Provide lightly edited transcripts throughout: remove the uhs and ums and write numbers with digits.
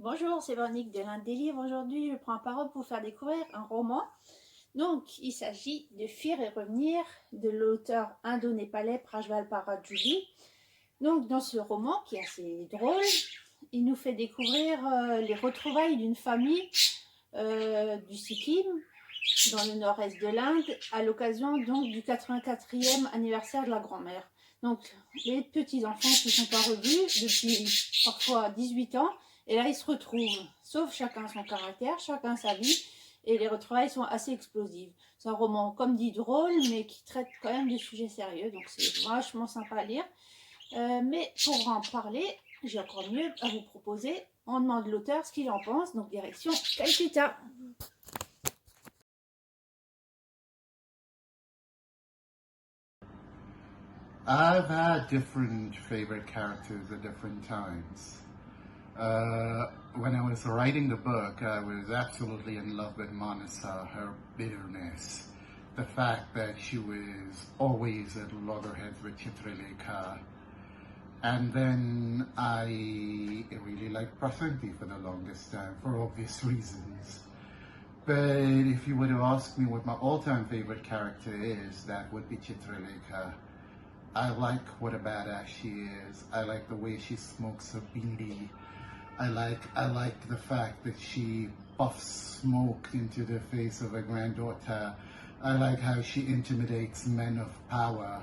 Bonjour, c'est Véronique de l'Inde des Livres. Aujourd'hui, je prends la parole pour vous faire découvrir un roman. Donc, il s'agit de Fuir et revenir de l'auteur indo-népalais Prajwal Parajuly. Donc, dans ce roman, qui est assez drôle, il nous fait découvrir les retrouvailles d'une famille du Sikkim, dans le nord-est de l'Inde, à l'occasion donc du 84e anniversaire de la grand-mère. Donc, les petits-enfants ne se sont pas revus depuis parfois 18 ans, et là, ils se retrouvent, sauf chacun son caractère, chacun sa vie, et les retrouvailles sont assez explosives. C'est un roman, comme dit, drôle, mais qui traite quand même de sujets sérieux, donc c'est vachement sympa à lire. Mais pour en parler, j'ai encore mieux à vous proposer. On demande à l'auteur ce qu'il en pense, donc direction Calcutta. I've had different favorite characters at different times. When I was writing the book, I was absolutely in love with Manasa, her bitterness, the fact that she was always at loggerheads with Chitralekha. And then I really liked Prasanthi for the longest time, for obvious reasons. But if you were to ask me what my all-time favorite character is, that would be Chitralekha. I like what a badass she is. I like the way she smokes her bindi. I like the fact that she puffs smoke into the face of her granddaughter. I like how she intimidates men of power.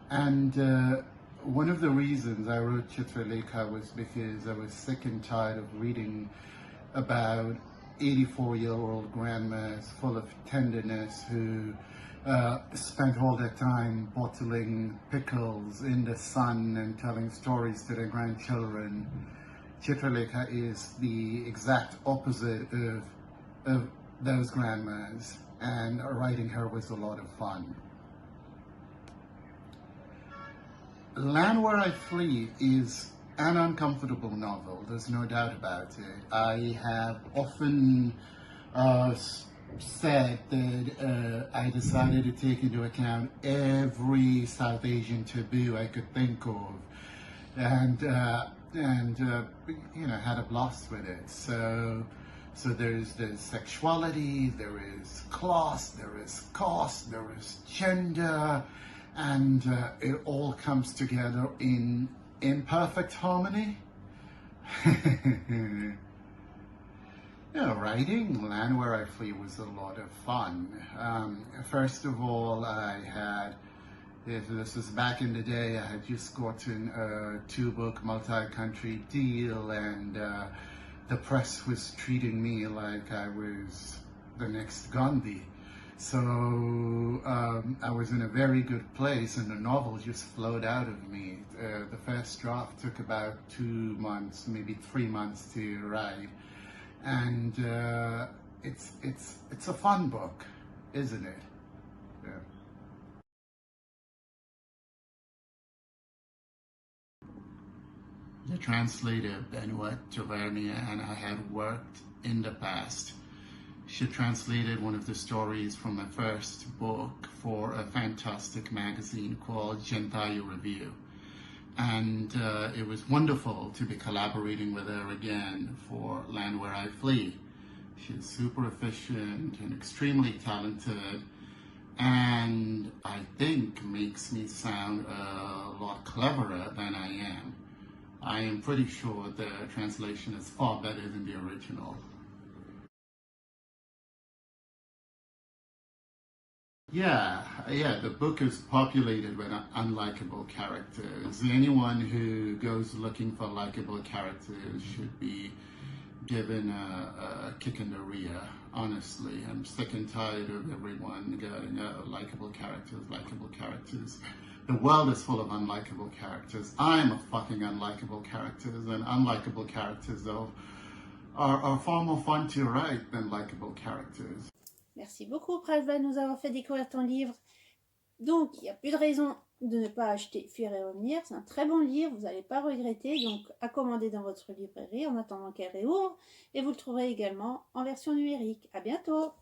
And one of the reasons I wrote Chitralekha was because I was sick and tired of reading about 84-year-old grandmas full of tenderness who spent all their time bottling pickles in the sun and telling stories to their grandchildren. Chitralekha is the exact opposite of those grandmas, and writing her was a lot of fun. Land Where I Flee is an uncomfortable novel, there's no doubt about it. I have often said that I decided to take into account every South Asian taboo I could think of, and you know, had a blast with it. So there's sexuality, there is class, there is caste, there is gender, and it all comes together in perfect harmony. Writing Land Where I Flee was a lot of fun. First of all, this was back in the day, I had just gotten a 2-book multi-country deal, and the press was treating me like I was the next Gandhi. So I was in a very good place, and the novel just flowed out of me. The first draft took about 2 months, maybe 3 months to write. And it's a fun book, isn't it? Yeah. The translator, Benoite Dauvergne, and I had worked in the past. She translated one of the stories from my first book for a fantastic magazine called Gentayu Review. And it was wonderful to be collaborating with her again for Land Where I Flee. She's super efficient and extremely talented, and I think makes me sound a lot cleverer than I am. I am pretty sure the translation is far better than the original. Yeah, the book is populated with unlikable characters. Anyone who goes looking for likable characters should be given a kick in the rear, honestly. I'm sick and tired of everyone going, likable characters. The world is full of unlikable characters. I'm a fucking unlikable character, and unlikable characters, though, are far more fun to write than likable characters. Merci beaucoup, Prajwal, de nous avoir fait découvrir ton livre. Donc, il n'y a plus de raison de ne pas acheter Fuir et revenir. C'est un très bon livre, vous n'allez pas regretter. Donc, à commander dans votre librairie en attendant qu'elle réouvre. Et vous le trouverez également en version numérique. À bientôt!